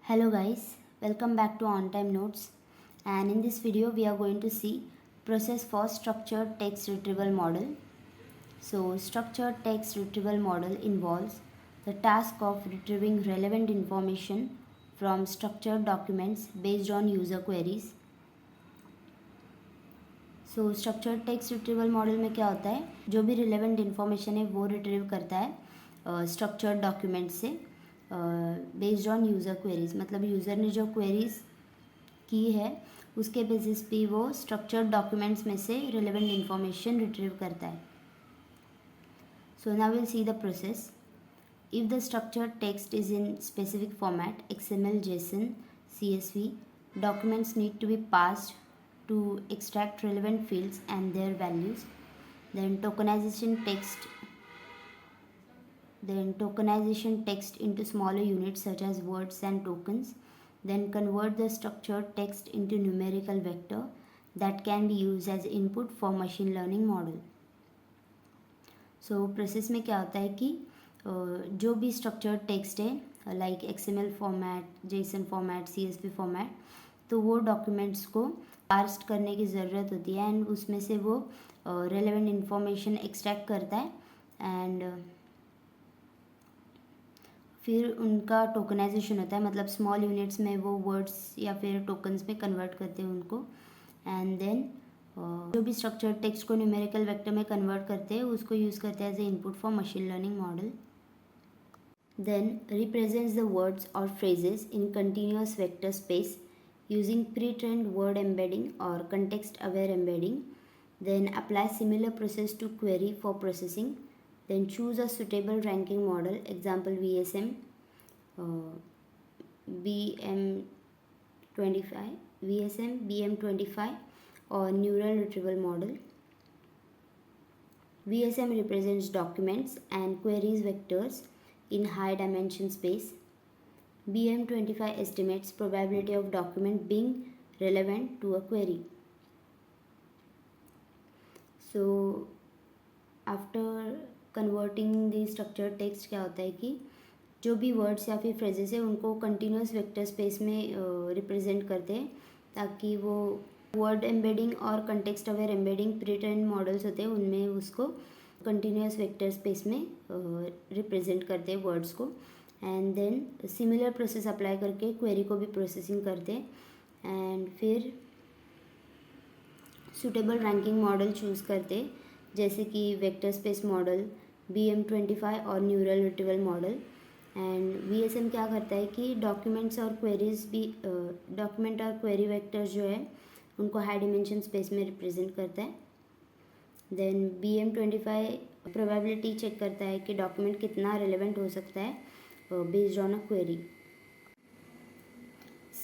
Hello guys, welcome back to On Time Notes, and in this video we are going to see process for structured text retrieval model. So structured text retrieval model involves the task of retrieving relevant information from structured documents based on user queries. So structured text retrieval model में क्या होता है, जो भी relevant information है वो retrieve करता है structured document से बेस्ड ऑन यूज़र क्वेरीज, मतलब यूज़र ने जो क्वेरीज की है उसके बेसिस पे वो स्ट्रक्चर्ड डॉक्यूमेंट्स में से रिलेवेंट इंफॉर्मेशन रिट्रीव करता है. So now will see the process. If the structured text is in specific format XML, JSON, CSV, documents need to be passed to extract relevant fields and their values. Then tokenization text into smaller units such as words and tokens, then convert the structured text into numerical vector that can be used as input for machine learning model. So process में क्या होता है कि जो भी structured text है like XML format, JSON format, CSV format, तो वो डॉक्यूमेंट्स को पार्स करने की ज़रूरत होती है एंड उसमें से वो रेलेवेंट इंफॉर्मेशन एक्सट्रैक्ट करता है एंड फिर उनका टोकनाइजेशन होता है, मतलब स्मॉल यूनिट्स में वो वर्ड्स या फिर टोकन्स में कन्वर्ट करते हैं उनको एंड देन जो भी स्ट्रक्चर्ड टेक्स्ट को न्यूमेरिकल वेक्टर में कन्वर्ट करते हैं उसको यूज़ करते हैं as a input for machine learning model. Then represents the words और phrases in continuous vector space using pre trained word embedding और context aware embedding. Then apply similar process to query for processing. Then choose a suitable ranking model, example VSM, BM25 or neural retrieval model. VSM represents documents and queries vectors in high dimension space. BM25 estimates probability of document being relevant to a query. So after converting the structured text क्या होता है कि जो भी words या फिर phrases है उनको कंटिन्यूस वेक्टर स्पेस में रिप्रेजेंट करते हैं ताकि वो वर्ड एम्बेडिंग और context aware embedding pre trained models होते हैं उनमें उसको कंटिन्यूस वेक्टर स्पेस में रिप्रेजेंट करते हैं वर्ड्स को and then similar process apply करके क्वेरी को भी प्रोसेसिंग करते हैं एंड फिर सूटेबल रैंकिंग मॉडल चूज़ करते जैसे कि वेक्टर स्पेस मॉडल, BM25 और neural retrieval model. And VSM क्या करता है कि डॉक्यूमेंट्स और क्वेरीज भी डॉक्यूमेंट और क्वेरी वेक्टर्स जो है उनको हाई डिमेंशन स्पेस में रिप्रेजेंट करता है. देन BM25 प्रोबेबिलिटी चेक करता है कि डॉक्यूमेंट कितना रिलेवेंट हो सकता है based on a query.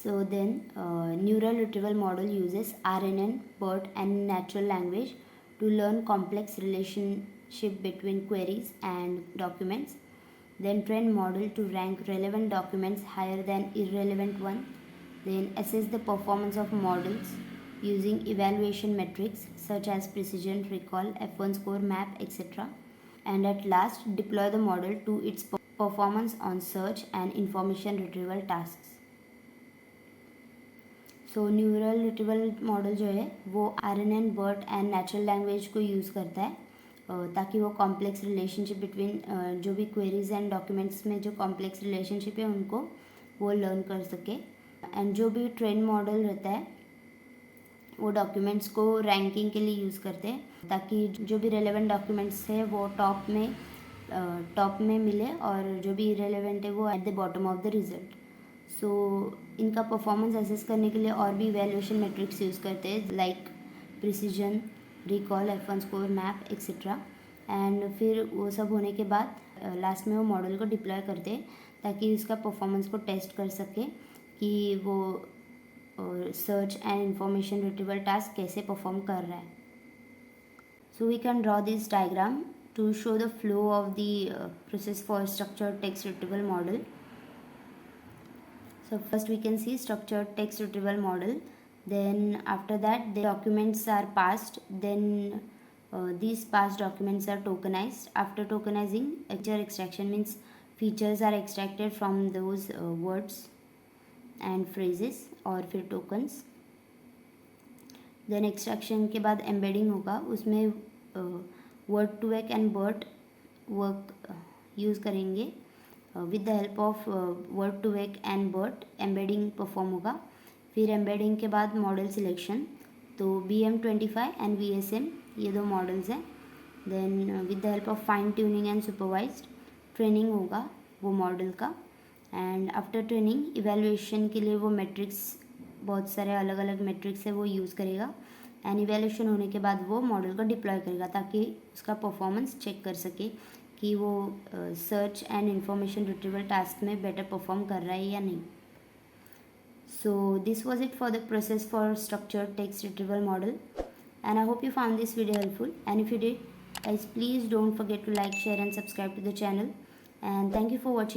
So then neural retrieval model uses RNN, BERT and natural language to learn complex relationship between queries and documents. Then train model to rank relevant documents higher than irrelevant one. Then assess the performance of models using evaluation metrics such as precision, recall, F1 score, map, etc. And at last deploy the model to its performance on search and information retrieval tasks. So neural retrieval model जो है वो RNN, BERT and natural language को use करता है ताकि वो complex relationship between जो भी क्वेरीज एंड डॉक्यूमेंट्स में जो कॉम्प्लेक्स रिलेशनशिप है उनको वो लर्न कर सके. एंड जो भी ट्रेन मॉडल रहता है वो डॉक्यूमेंट्स को रैंकिंग के लिए यूज़ करते हैं ताकि जो भी रेलेवेंट डॉक्यूमेंट्स है वो टॉप में मिले और जो भी इरेलेवेंट है वो at the bottom of the result. So इनका परफॉर्मेंस असेस करने के लिए और भी इवैल्यूएशन मेट्रिक्स यूज़ करते हैं like precision, recall, F1 score, map etcetera. And फिर वो सब होने के बाद लास्ट में वो मॉडल को डिप्लॉय करते हैं ताकि उसका परफॉर्मेंस को टेस्ट कर सके कि वो search and information retrieval task कैसे परफॉर्म कर रहा है. So we can draw this diagram to show the flow of the process for structured text retrieval model. So first we can see structured text retrieval model. Then after that the documents are passed. Then these passed documents are tokenized. After tokenizing, feature extraction means features are extracted from those words. And phrases और फिर tokens. Then extraction के बाद embedding होगा, उसमें word two vec and BERT work use करेंगे। With the help of word two vec and BERT embedding perform होगा। फिर embedding के बाद मॉडल सिलेक्शन, तो BM25 एंड VSM ये दो मॉडल्स हैं। Then with the help of fine tuning and supervised training होगा वो मॉडल का। एंड आफ्टर ट्रेनिंग इवैल्यूएशन के लिए वो मैट्रिक्स, बहुत सारे अलग अलग मैट्रिक्स है वो यूज़ करेगा। एंड इवैल्यूएशन होने के बाद वो मॉडल को डिप्लॉय करेगा ताकि उसका परफॉर्मेंस चेक कर सके कि वो search and information retrieval task में बेटर परफॉर्म कर रहा है या नहीं। So this was it for the process for structured text retrieval model, and I hope you found this video helpful, and if you did, guys, please don't forget to like, share and subscribe to the channel, and thank you for watching.